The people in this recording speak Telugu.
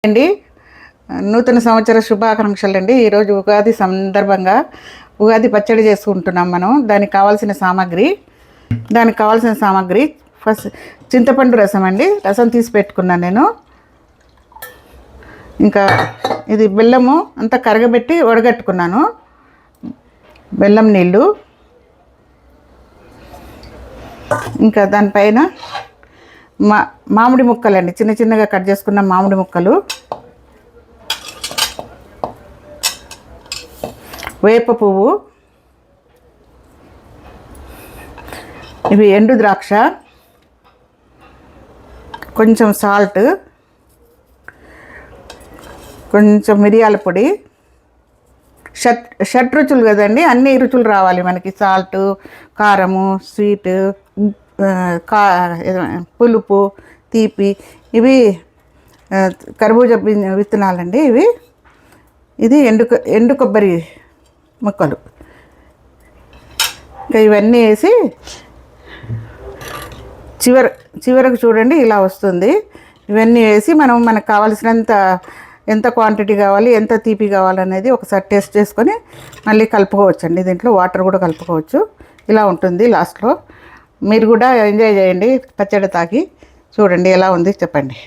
అండి నూతన సంవత్సర శుభాకాంక్షలు అండి. ఈరోజు ఉగాది సందర్భంగా ఉగాది పచ్చడి చేసుకుంటున్నాం మనం. దానికి కావాల్సిన సామాగ్రి ఫస్ట్ చింతపండు రసం అండి. రసం తీసి పెట్టుకున్నాను నేను. ఇంకా ఇది బెల్లము అంతా కరగబెట్టి వడగట్టుకున్నాను. బెల్లం నీళ్ళు, ఇంకా దానిపైన మామిడి ముక్కలండి, చిన్న చిన్నగా కట్ చేసుకున్న మామిడి ముక్కలు, వేప పువ్వు, ఇవి ఎండు ద్రాక్ష, కొంచెం సాల్ట్, కొంచెం మిరియాల పొడి, షట్ రుచులు కదండి, అన్ని రుచులు రావాలి మనకి. సాల్టు, కారము, స్వీటు, పులుపు, తీపి. ఇవి కర్బూజా విత్తనాలండి. ఇది ఎండు కొబ్బరి ముక్కలు. ఇంకా ఇవన్నీ వేసి చివరకు చూడండి ఇలా వస్తుంది. ఇవన్నీ వేసి మనకు కావాల్సినంత ఎంత క్వాంటిటీ కావాలి, ఎంత తీపి కావాలనేది ఒకసారి టేస్ట్ చేసుకొని మళ్ళీ కలుపుకోవచ్చండి. దీంట్లో వాటర్ కూడా కలుపుకోవచ్చు. ఇలా ఉంటుంది లాస్ట్లో. మీరు కూడా ఎంజాయ్ చేయండి, పచ్చడి తాగి చూడండి ఎలా ఉంది చెప్పండి.